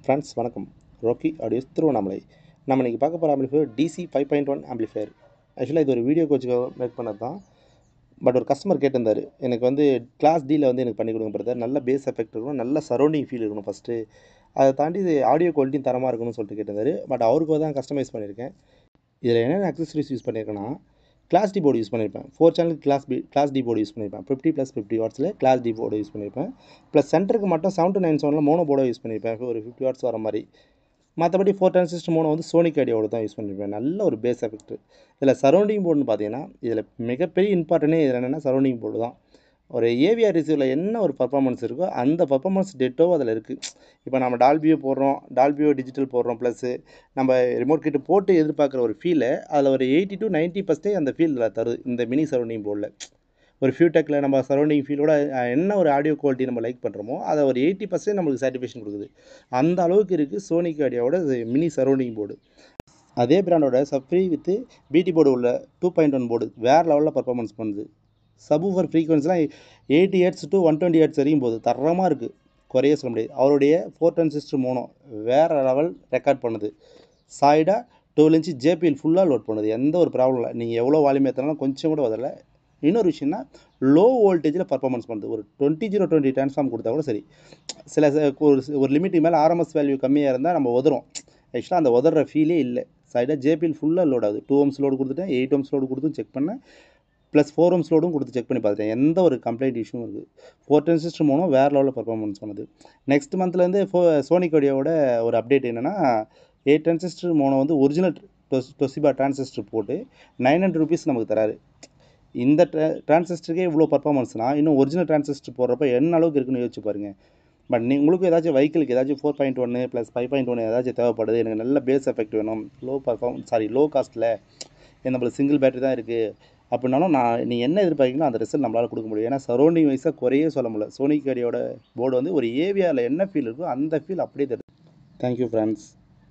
Friends வணக்கம். Rakhi audios Tiruvannamalai. நம்ம இன்றைக்கி பார்க்க போகிற ஆம்பிளிஃபையர் டிசி 5.1 ஆம்பிளிஃபையர். ஆக்சுவலாக இது ஒரு வீடியோ கோச்சுக்காக மேக் பண்ணது தான். பட் ஒரு கஸ்டமர் கேட்டிருந்தார், எனக்கு வந்து கிளாஸ் டியில் வந்து எனக்கு பண்ணி கொடுங்க பிரதர், நல்ல பேஸ் எஃபெக்ட் இருக்கணும், நல்ல சரௌண்டிங் ஃபீல் இருக்கணும் ஃபஸ்ட்டு, அதை தாண்டி இது ஆடியோ குவாலிட்டியும் தரமாக இருக்கணும்னு சொல்லிட்டு கேட்டிருந்தார். பட் அவருக்கு தான் கஸ்டமைஸ் பண்ணியிருக்கேன். இதில் என்னென்ன அக்சசரிஸ் யூஸ் பண்ணியிருக்கேன்னா, கிளாஸ் டி போர்டு யூஸ் பண்ணியிருப்பேன். 4 சேனலுக்கு கிளாஸ் டி போர்டு யூஸ் பண்ணியிருப்பேன். 50+50 வாட்ஸில் கிளாஸ் டி போர்டு யூஸ் பண்ணியிருப்பேன். ப்ளஸ் சென்டருக்கு மட்டும் 7-9 மோனோ போர்டை யூஸ் பண்ணியிருப்பேன், ஒரு 50 வாட்ஸ் வர மாதிரி. மற்றபடி 4 டிரான்சிஸ்டர் மோனோ வந்து சோனிக் ஐடியாவோட தான் யூஸ் பண்ணியிருப்பேன். நல்ல ஒரு பேஸ் எஃபெக்ட். இதில் சரௌண்டிங் போர்டுன்னு பார்த்தீங்கன்னா, இதில் மிகப்பெரிய இம்பார்ட்டனே இதில் என்னென்னா சரௌண்டிங் போர்டு தான். ஒரு ஏவிஆர் ரிசீவரில் என்ன ஒரு பர்ஃபார்மன்ஸ் இருக்கோ அந்த பர்ஃபார்மன்ஸ் டெட்டோ அதில் இருக்குது. இப்போ நம்ம டால்பியோ போடுறோம், டால்பியோ டிஜிட்டல் போடுறோம், ப்ளஸ்ஸு நம்ம ரிமோட் கிட்ட போட்டு எதிர்பார்க்குற ஒரு ஃபீலை அதில் ஒரு 80-90% அந்த ஃபீலில் தருது இந்த மினி சரௌண்டிங் போர்டில். ஒரு ஃபியூடெக்கில் நம்ம சரௌண்டிங் ஃபீலோட என்ன ஒரு ஆடியோ குவாலிட்டி நம்ம லைக் பண்ணுறோமோ அதை ஒரு 80% நம்மளுக்கு சாட்டிஸ்ஃபேக்ஷன் கொடுக்குது. அந்த அளவுக்கு இருக்குது சோனிக் ஐடியாவோட மினி சரௌண்டிங் போர்டு. அதே பிராண்டோட சப்ஃப்ரீ வித்து பிடி போர்டு உள்ள 2.1 போர்டு வேறு லெவலில் பர்ஃபார்மன்ஸ் பண்ணுது. சப்வூஃபர் ஃப்ரீக்வன்சிலாம் 80 ஹெர்ட்ஸ் to 120 ஹெர்ட்ஸ் வரைக்கும் போகுது. தரமாக இருக்குது, குறைய சொல்ல முடியாது. அவருடைய 4 டிரான்சிஸ்டர் மோனோ வேறு லெவல் ரெக்கார்ட் பண்ணுது. சாய்டா 12 இன்ச் ஜேபிஎல் ஃபுல்லாக லோட் பண்ணுது. எந்த ஒரு ப்ராப்ளம் இல்லை. நீங்கள் எவ்வளோ வால்யூம் ஏற்றினாலும் கொஞ்சம் கூட வரல. இன்னொரு விஷயம்னா லோ வோல்டேஜில் பர்ஃபார்மன்ஸ் பண்ணுது. ஒரு 20-0-20 ட்ரான்ஸ்ஃபார்ம் கொடுத்தா கூட சரி, சில ஒரு லிமிட்டுக்கு மேலே ஆர்எம்எஸ் வேல்யூ கம்மியாக இருந்தால் நம்ம உதறோம். ஆக்சுவலாக அந்த உதற ஃபீலே இல்லை. சைடாக ஜேபிஎல் ஃபுல்லாக லோட் ஆகுது. 2 ohms லோடு கொடுத்துட்டேன், 8 ohms லோடு கொடுத்து செக் பண்ணேன், ப்ளஸ் 4 ohms லோடும் கொடுத்து செக் பண்ணி பார்த்துட்டேன். எந்த ஒரு கம்ப்ளைண்ட் இஷ்யூவும் இருக்குது. 4 டிரான்சிஸ்டர் மோனோ வேறு லெவலில் பர்ஃபார்மன்ஸ் பண்ணுது. நெக்ஸ்ட் மந்த்லேருந்து சோனிக் ஆடியோவோட ஒரு அப்டேட் என்னென்னா, 8 டிரான்சிஸ்டர் மோனோ வந்து ஒரிஜினல் டொசிபா டிரான்சிஸ்டர் போட்டு 900 rupees நமக்கு தராரு. இந்த டிரான்சிஸ்டருக்கே இவ்வளோ பர்ஃபார்மன்ஸ்னால் இன்னும் ஒரிஜினல் டிரான்சிஸ்டர் போடுறப்ப என்ன அளவுக்கு இருக்குன்னு யோசிச்சு பாருங்கள். பட் உங்களுக்கு ஏதாச்சும் வெஹிக்கிளுக்கு ஏதாச்சும் 4.1 + 5.1 ஏதாச்சும் தேவைப்படுது, எனக்கு நல்ல பேஸ் எஃபெக்ட் வேணும், லோ காஸ்ட்டில் நம்மளுக்கு சிங்கிள் பேட்டரி தான் இருக்குது அப்படின்னாலும் நீ என்ன எதிர்பார்க்கீங்களோ அந்த ரிசல்ட் நம்மளால் கொடுக்க முடியும். ஏன்னா சரௌண்டிங் வைஸாக குறையே சொல்ல முடியல. சோனிக் ஐடியாவோட போர்டு வந்து ஒரு ஏவிஆரில் என்ன ஃபீல் இருக்கோ அந்த ஃபீல் அப்படியே தருது. Thank you friends.